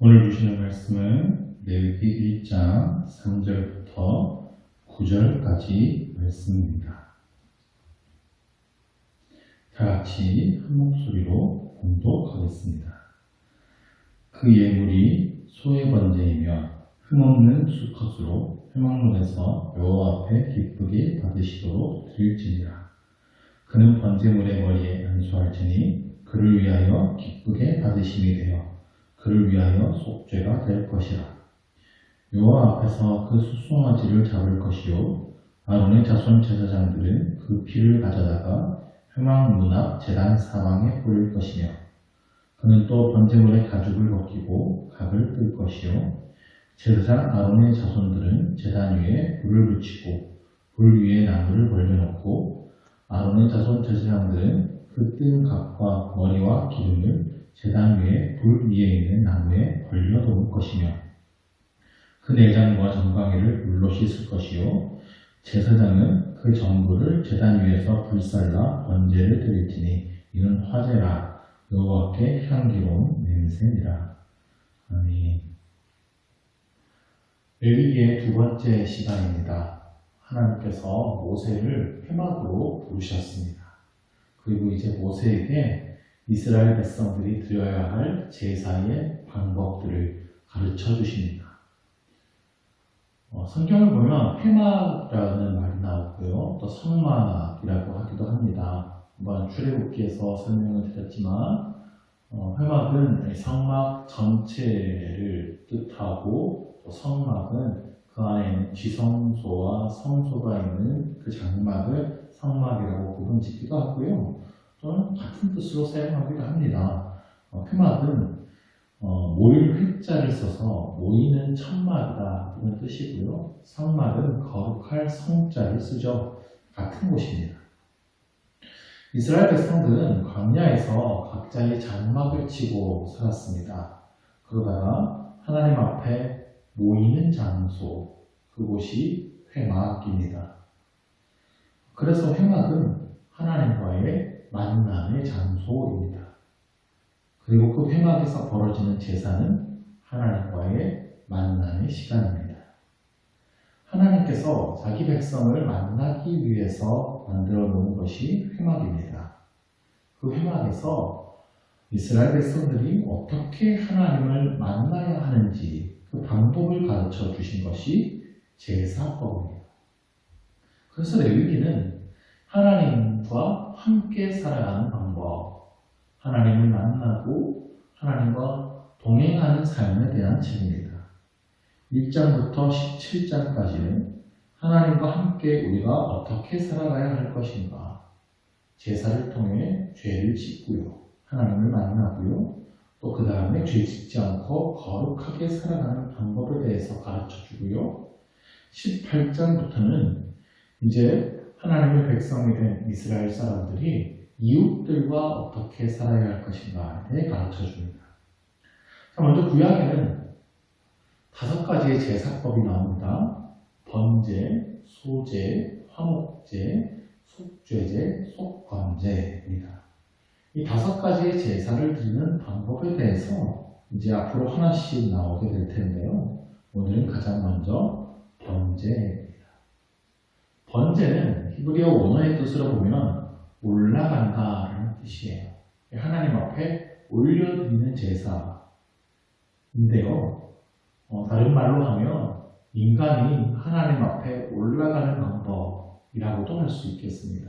오늘 주시는 말씀은 레위기 1장 3절부터 9절까지 말씀입니다. 다 같이 한 목소리로 봉독하겠습니다. 그 예물이 소의 번제이며 흠없는 수컷으로 회막문에서 여호와 앞에 기쁘게 받으시도록 드릴지니라. 그는 번제물의 머리에 안수할지니 그를 위하여 기쁘게 받으심이 되어 그를 위하여 속죄가 될 것이라. 여호와 앞에서 그 수송아지를 잡을 것이요 아론의 자손 제사장들은 그 피를 가져다가 회막 문 앞 제단 사방에 뿌릴 것이며 그는 또 번제물의 가죽을 벗기고 각을 뜰 것이요 제사장 아론의 자손들은 제단 위에 불을 붙이고 불 위에 나무를 벌려놓고 아론의 자손 제사장들은 그 뜬 각과 머리와 기름을 제단 위에 불 위에 있는 나무에 벌려놓을 것이며 그 내장과 정강이를 물로 씻을 것이요 제사장은 그 전부를 제단 위에서 불살라 번제를 드릴지니 이는 화제라 여호와께 향기로운 냄새니라. 아멘. 레위기의 두 번째 시간입니다. 하나님께서 모세를 회막으로 부르셨습니다. 그리고 이제 모세에게 이스라엘 백성들이 드려야 할 제사의 방법들을 가르쳐 주십니다. 성경을 보면 회막이라는 말이 나오고요. 또 성막이라고 하기도 합니다. 한번 출애굽기에서 설명을 드렸지만 회막은 성막 전체를 뜻하고 또 성막은 그 안에 있는 지성소와 성소가 있는 그 장막을 성막이라고 구분짓기도 하고요. 또는 같은 뜻으로 사용하기도 합니다. 회막은 모일 회자를 써서 모이는 천막이다 이런 뜻이고요. 성막은 거룩할 성자를 쓰죠. 같은 곳입니다. 이스라엘 백성들은 광야에서 각자의 장막을 치고 살았습니다. 그러다가 하나님 앞에 모이는 장소, 그곳이 회막입니다. 그래서 회막은 하나님과의 만남의 장소입니다. 그리고 그 회막에서 벌어지는 제사는 하나님과의 만남의 시간입니다. 하나님께서 자기 백성을 만나기 위해서 만들어 놓은 것이 회막입니다. 그 회막에서 이스라엘 백성들이 어떻게 하나님을 만나야 하는지 그 방법을 가르쳐 주신 것이 제사법입니다. 그래서 레위기는 하나님과 함께 살아가는 방법, 하나님을 만나고 하나님과 동행하는 삶에 대한 책입니다. 1장부터 17장까지는 하나님과 함께 우리가 어떻게 살아가야 할 것인가, 제사를 통해 죄를 짓고요, 하나님을 만나고요, 또 그 다음에 죄 짓지 않고 거룩하게 살아가는 방법에 대해서 가르쳐 주고요. 18장부터는 이제 하나님의 백성이 된 이스라엘 사람들이 이웃들과 어떻게 살아야 할 것인가에 대해 가르쳐 줍니다. 먼저 구약에는 5가지의 제사법이 나옵니다. 번제, 소제, 화목제, 속죄제, 속건제입니다. 이 5가지의 제사를 드리는 방법에 대해서 이제 앞으로 하나씩 나오게 될 텐데요. 오늘은 가장 먼저 번제입니다. 번제는 히브리어 원어의 뜻으로 보면 올라간다라는 뜻이에요. 하나님 앞에 올려드리는 제사인데요. 다른 말로 하면 인간이 하나님 앞에 올라가는 방법이라고도 할 수 있겠습니다.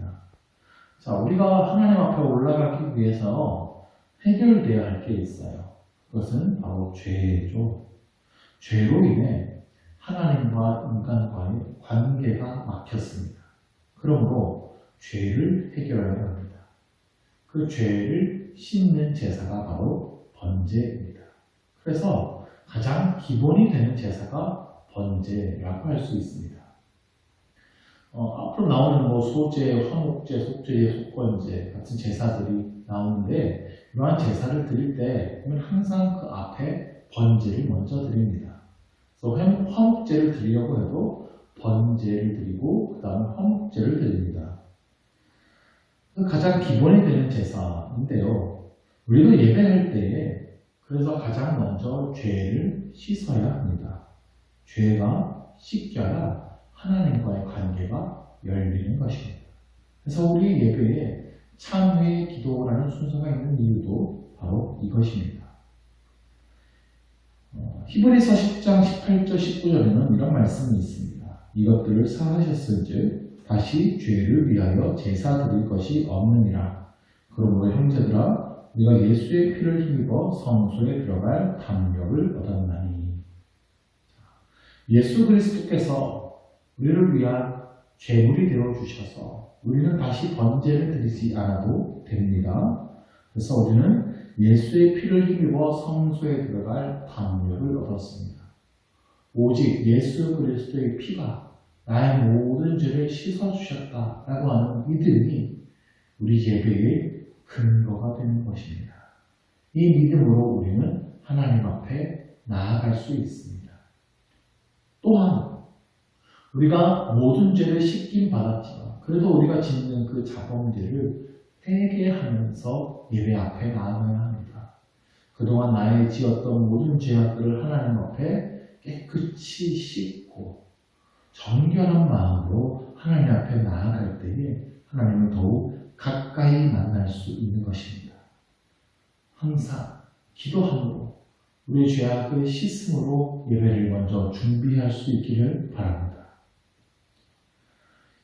자, 우리가 하나님 앞에 올라가기 위해서 해결되어야 할 게 있어요. 그것은 바로 죄죠. 죄로 인해 하나님과 인간과의 관계가 막혔습니다. 그러므로 죄를 해결해야 합니다. 그 죄를 씻는 제사가 바로 번제입니다. 그래서 가장 기본이 되는 제사가 번제라고 할 수 있습니다. 앞으로 나오는 소제, 화목제, 속죄제, 속건제 같은 제사들이 나오는데 이러한 제사를 드릴 때 항상 그 앞에 번제를 먼저 드립니다. 그래서 화목제를 드리려고 해도 번제를 드리고 그 다음 화목제를 드립니다. 가장 기본이 되는 제사인데요. 우리도 예배할 때에 그래서 가장 먼저 죄를 씻어야 합니다. 죄가 씻겨야 하나님과의 관계가 열리는 것입니다. 그래서 우리 예배에 참회 기도라는 순서가 있는 이유도 바로 이것입니다. 히브리서 10장 18절 19절에는 이런 말씀이 있습니다. 이것들을 사하셨을즉 다시 죄를 위하여 제사 드릴 것이 없느니라. 그러므로 형제들아 우리가 예수의 피를 힘입어 성소에 들어갈 담력을 얻었나니. 예수 그리스도께서 우리를 위한 제물이 되어 주셔서 우리는 다시 번제를 드리지 않아도 됩니다. 그래서 우리는 예수의 피를 힘입어 성소에 들어갈 담력을 얻었습니다. 오직 예수 그리스도의 피가 나의 모든 죄를 씻어주셨다라고 하는 믿음이 우리 예배의 근거가 되는 것입니다. 이 믿음으로 우리는 하나님 앞에 나아갈 수 있습니다. 또한 우리가 모든 죄를 씻김 받았지만 그래도 우리가 짓는 그 자범죄를 회개하면서 예배 앞에 나아가야 합니다. 그동안 나의 지었던 모든 죄악들을 하나님 앞에 깨끗이 씻고 정결한 마음으로 하나님 앞에 나아갈 때에 하나님을 더욱 가까이 만날 수 있는 것입니다. 항상 기도함으로 우리의 죄악을 씻음으로 예배를 먼저 준비할 수 있기를 바랍니다.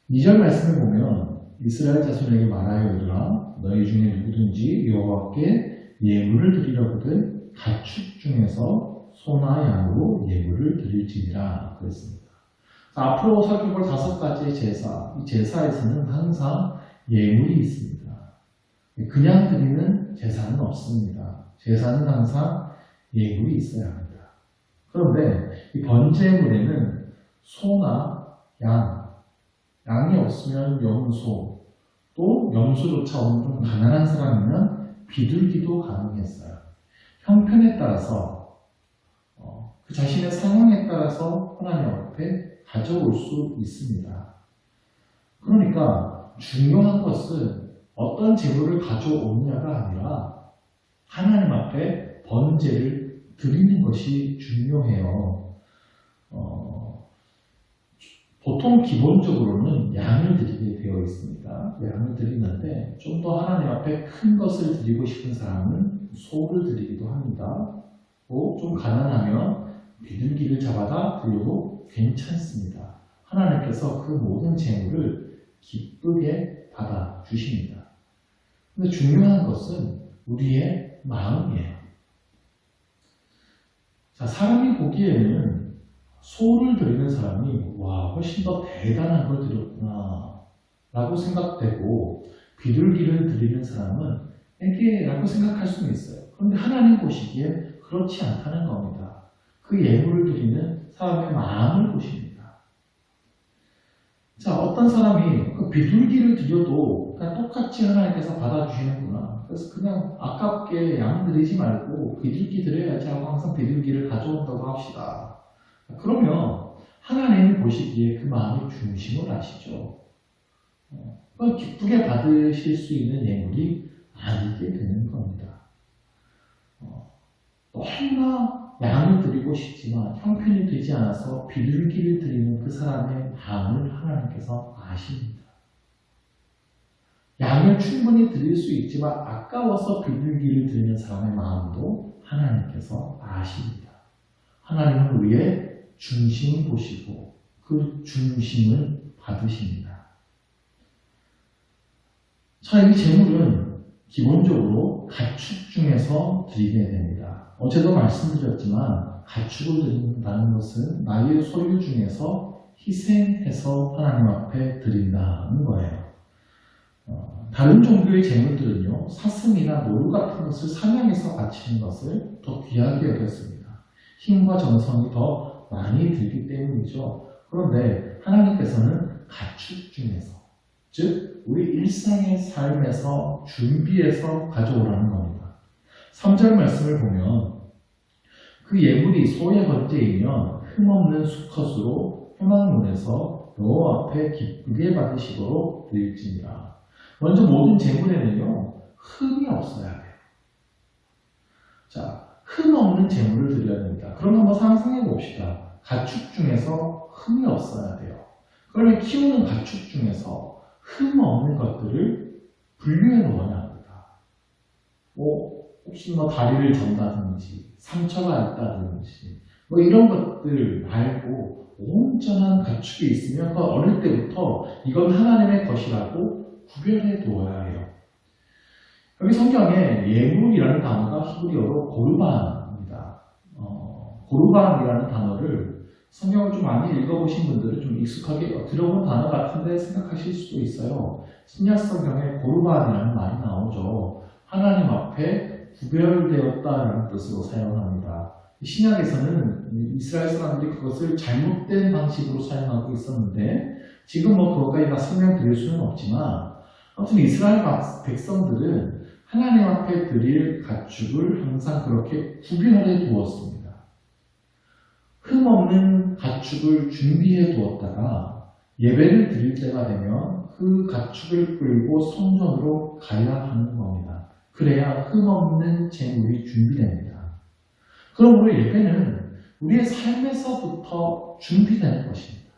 2절 말씀을 보면 이스라엘 자손에게 말하여 이르라 너희 중에 누구든지 여호와께 예물을 드리려거든 가축 중에서 소나 양으로 예물을 드릴지니라 그랬습니다. 앞으로 살펴볼 5가지의 제사, 이 제사에서는 항상 예물이 있습니다. 그냥 드리는 제사는 없습니다. 제사는 항상 예물이 있어야 합니다. 그런데 이 번제물에는 소나 양이 없으면 염소, 또 염소조차 없는 좀 가난한 사람이면 비둘기도 가능했어요. 형편에 따라서 그 자신의 상황에 따라서 하나님 앞에 가져올 수 있습니다. 그러니까 중요한 것은 어떤 제물을 가져오느냐가 아니라 하나님 앞에 번제를 드리는 것이 중요해요. 보통 기본적으로는 양을 드리게 되어 있습니다. 양을 드리는데 좀 더 하나님 앞에 큰 것을 드리고 싶은 사람은 소를 드리기도 합니다. 또 좀 가난하면 비둘기를 잡아다 드려도 괜찮습니다. 하나님께서 그 모든 재물을 기쁘게 받아 주십니다. 근데 중요한 것은 우리의 마음이에요. 자, 사람이 보기에는 소를 드리는 사람이 훨씬 더 대단한 걸 드렸구나 라고 생각되고 비둘기를 드리는 사람은 애기라고 생각할 수는 있어요. 그런데 하나님 보시기에 그렇지 않다는 겁니다. 그 예물을 드리는 사람의 마음을 보십니다. 자, 어떤 사람이 그 비둘기를 드려도 그냥 똑같이 하나님께서 받아주시는구나. 그래서 그냥 아깝게 양 드리지 말고 비둘기 드려야지 하고 항상 비둘기를 가져온다고 합시다. 그러면 하나님이 보시기에 그 마음의 중심을 아시죠? 기쁘게 받으실 수 있는 예물이 아니게 되는 겁니다. 너무나 양을 드리고 싶지만 형편이 되지 않아서 비둘기를 드리는 그 사람의 마음을 하나님께서 아십니다. 양을 충분히 드릴 수 있지만 아까워서 비둘기를 드리는 사람의 마음도 하나님께서 아십니다. 하나님은 우리의 중심을 보시고 그 중심을 받으십니다. 자, 이 제물은 기본적으로 가축 중에서 드리게 됩니다. 어제도 말씀드렸지만 가축을 드린다는 것은 나의 소유 중에서 희생해서 하나님 앞에 드린다는 거예요. 다른 종교의 제물들은요, 사슴이나 노루 같은 것을 사냥해서 바치는 것을 더 귀하게 여겼습니다. 힘과 정성이 더 많이 들기 때문이죠. 그런데 하나님께서는 가축 중에서, 즉 우리 일상의 삶에서 준비해서 가져오라는 겁니다. 3절 말씀을 보면 그 예물이 소의 번제이면 흠없는 수컷으로 회막문에서 여호와 앞에 기쁘게 받으시도록 드릴지니라. 먼저 모든 제물에는요 흠이 없어야 돼요. 자, 흠 없는 제물을 드려야 됩니다. 그럼 한번 상상해 봅시다. 가축 중에서 흠이 없어야 돼요. 그러면 키우는 가축 중에서 흠 없는 것들을 분류해 놓아야 합니다. 혹시 다리를 전다든지 상처가 있다든지 이런 것들 말고 온전한 가축이 있으면 그 어릴 때부터 이건 하나님의 것이라고 구별해 두어야 해요. 여기 성경에 예물이라는 단어가 히브리어로 고르반입니다. 고르반이라는 단어를 성경을 좀 많이 읽어보신 분들은 좀 익숙하게 들어본 단어 같은데 생각하실 수도 있어요. 신약 성경에 고르반이라는 말이 나오죠. 하나님 앞에 구별되었다라는 뜻으로 사용합니다. 신약에서는 이스라엘 사람들이 그것을 잘못된 방식으로 사용하고 있었는데 지금 그것까지 다 설명드릴 수는 없지만 아무튼 이스라엘 백성들은 하나님 앞에 드릴 가축을 항상 그렇게 구별해 두었습니다. 흠없는 가축을 준비해 두었다가 예배를 드릴 때가 되면 그 가축을 끌고 성전으로 가야 하는 겁니다. 그래야 흠없는 제물이 준비됩니다. 그러므로 예배는 우리의 삶에서부터 준비되는 것입니다.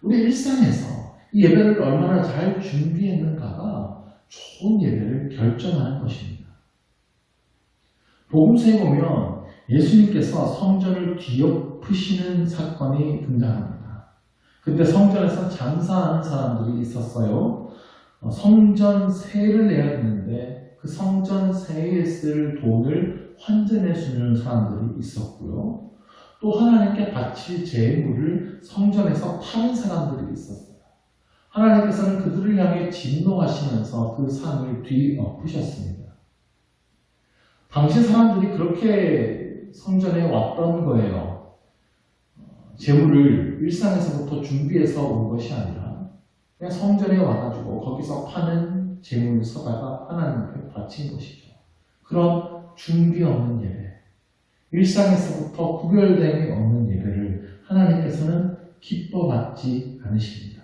우리 일상에서 이 예배를 얼마나 잘 준비했는가가 좋은 예배를 결정하는 것입니다. 복음서에 보면 예수님께서 성전을 뒤엎으시는 사건이 등장합니다. 그때 성전에서 장사하는 사람들이 있었어요. 성전 세를 내야 되는데 그 성전 세에 쓸 돈을 환전해 주는 사람들이 있었고요. 또 하나님께 바칠 제물을 성전에서 파는 사람들이 있었어요. 하나님께서는 그들을 향해 진노하시면서 그 상을 뒤엎으셨습니다. 당시 사람들이 그렇게 성전에 왔던 거예요. 제물을 일상에서부터 준비해서 온 것이 아니라 그냥 성전에 와가지고 거기서 파는 제물을 사다가 하나님께 바친 것이죠. 그런 준비 없는 예배, 일상에서부터 구별됨이 없는 예배를 하나님께서는 기뻐받지 않으십니다.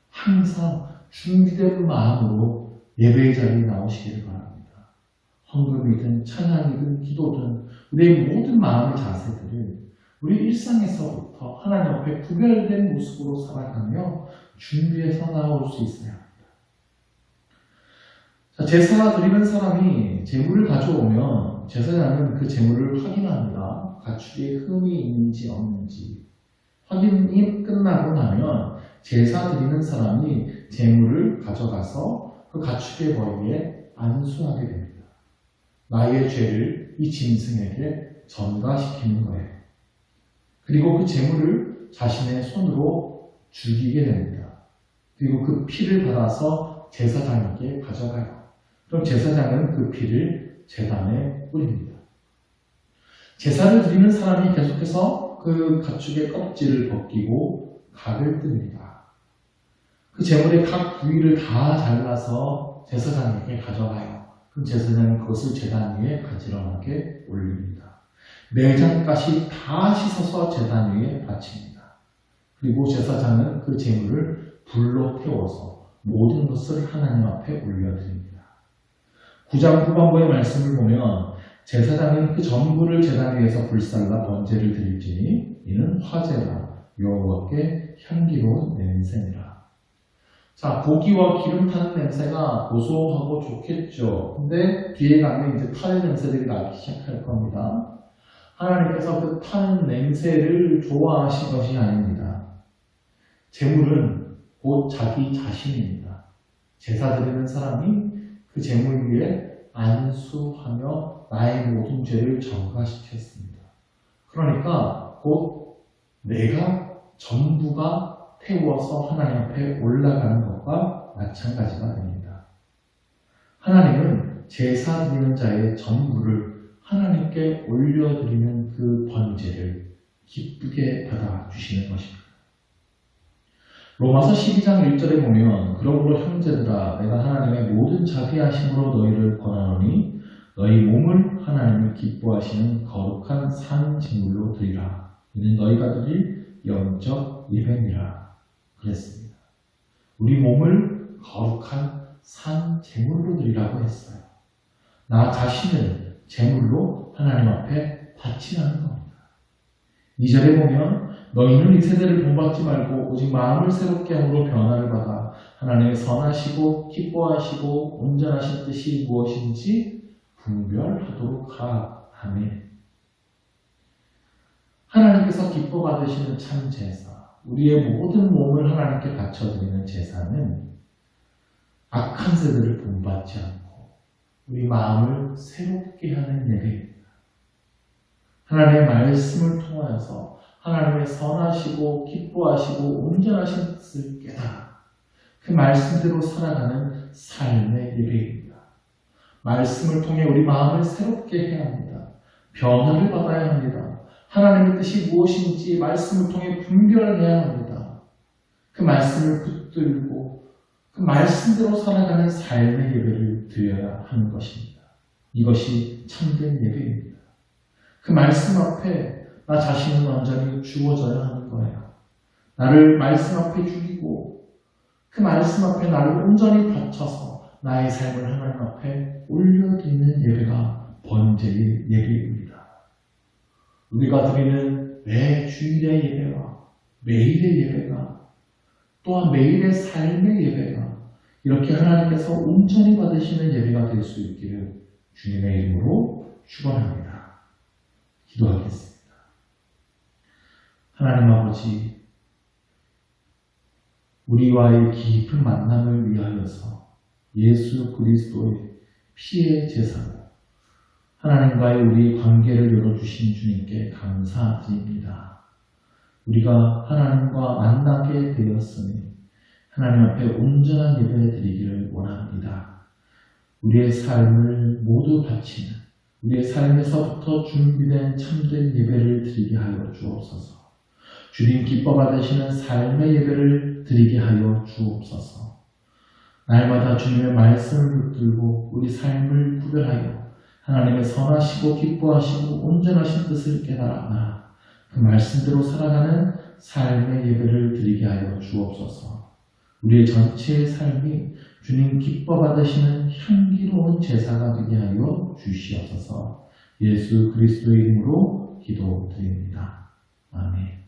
항상 준비된 마음으로 예배의 자리에 나오시기를 바랍니다. 헌금이든 찬양이든 기도든 우리의 모든 마음의 자세들을 우리 일상에서부터 하나님 앞에 구별된 모습으로 살아가며 준비해서 나올 수 있어야 합니다. 제사 드리는 사람이 제물을 가져오면 제사장은 그 제물을 확인합니다. 가축에 흠이 있는지 없는지. 확인이 끝나고 나면 제사 드리는 사람이 제물을 가져가서 그 가축의 머리에 안수하게 됩니다. 나의 죄를 이 짐승에게 전가시키는 거예요. 그리고 그 제물을 자신의 손으로 죽이게 됩니다. 그리고 그 피를 받아서 제사장에게 가져가요. 그럼 제사장은 그 피를 제단에 뿌립니다. 제사를 드리는 사람이 계속해서 그 가축의 껍질을 벗기고 각을 뜹니다. 그 제물의 각 부위를 다 잘라서 제사장에게 가져가요. 그럼 제사장은 그것을 제단 위에 가지런하게 올립니다. 내장까지 다 씻어서 제단 위에 바칩니다. 그리고 제사장은 그 제물을 불로 태워서 모든 것을 하나님 앞에 올려드립니다. 9장 후반부의 말씀을 보면 제사장은 그 전부를 제단 위에서 불살라 번제를 드릴지니 이는 화제라 여호와께 향기로운 냄새니라. 자, 고기와 기름 타는 냄새가 고소하고 좋겠죠. 근데 뒤에 가면 이제 타는 냄새들이 나기 시작할 겁니다. 하나님께서 그 타는 냄새를 좋아하신 것이 아닙니다. 제물은 곧 자기 자신입니다. 제사 드리는 사람이 그 제물 위에 안수하며 나의 모든 죄를 전가시켰습니다. 그러니까 곧 내가 전부가 태워서 하나님 앞에 올라가는 것과 마찬가지가 됩니다. 하나님은 제사 드리는 자의 전부를 하나님께 올려드리는 그 번제를 기쁘게 받아주시는 것입니다. 로마서 12장 1절에 보면 그러므로 형제들아 내가 하나님의 모든 자비하심으로 너희를 권하노니 너희 몸을 하나님이 기뻐하시는 거룩한 산 제물로 드리라. 이는 너희가 드릴 영적 예배니라. 그랬습니다. 우리 몸을 거룩한 산 제물로 드리라고 했어요. 나 자신을 제물로 하나님 앞에 바치라는 겁니다. 2절에 보면 너희는 이 세대를 본받지 말고 오직 마음을 새롭게 함으로 변화를 받아 하나님의 선하시고 기뻐하시고 온전하신 뜻이 무엇인지 분별하도록 하라. 아멘. 하나님께서 기뻐 받으시는 참 제사, 우리의 모든 몸을 하나님께 바쳐드리는 제사는 악한 세대를 본받지 않고 우리 마음을 새롭게 하는 예배입니다. 하나님의 말씀을 통하여서 하나님의 선하시고 기뻐하시고 온전하신 뜻을 깨달아 그 말씀대로 살아가는 삶의 예배입니다. 말씀을 통해 우리 마음을 새롭게 해야 합니다. 변화를 받아야 합니다. 하나님의 뜻이 무엇인지 말씀을 통해 분별해야 합니다. 그 말씀을 붙들고 그 말씀대로 살아가는 삶의 예배를 드려야 하는 것입니다. 이것이 참된 예배입니다. 그 말씀 앞에 나 자신은 완전히 죽어져야 하는 거예요. 나를 말씀 앞에 죽이고 그 말씀 앞에 나를 온전히 바쳐서 나의 삶을 하나님 앞에 올려드리는 예배가 번제의 예배입니다. 우리가 드리는 매 주일의 예배와 매일의 예배가 또한 매일의 삶의 예배가 이렇게 하나님께서 온전히 받으시는 예배가 될 수 있기를 주님의 이름으로 축원합니다. 기도하겠습니다. 하나님 아버지, 우리와의 깊은 만남을 위하여서 예수 그리스도의 피의 제사로 하나님과의 우리 관계를 열어주신 주님께 감사드립니다. 우리가 하나님과 만나게 되었으니 하나님 앞에 온전한 예배 드리기를 원합니다. 우리의 삶을 모두 바치는 우리의 삶에서부터 준비된 참된 예배를 드리게 하여 주옵소서. 주님 기뻐 받으시는 삶의 예배를 드리게 하여 주옵소서. 날마다 주님의 말씀을 붙들고 우리 삶을 구별하여 하나님의 선하시고 기뻐하시고 온전하신 뜻을 깨달아 그 말씀대로 살아가는 삶의 예배를 드리게 하여 주옵소서. 우리의 전체의 삶이 주님 기뻐 받으시는 향기로운 제사가 되게 하여 주시옵소서. 예수 그리스도의 이름으로 기도드립니다. 아멘.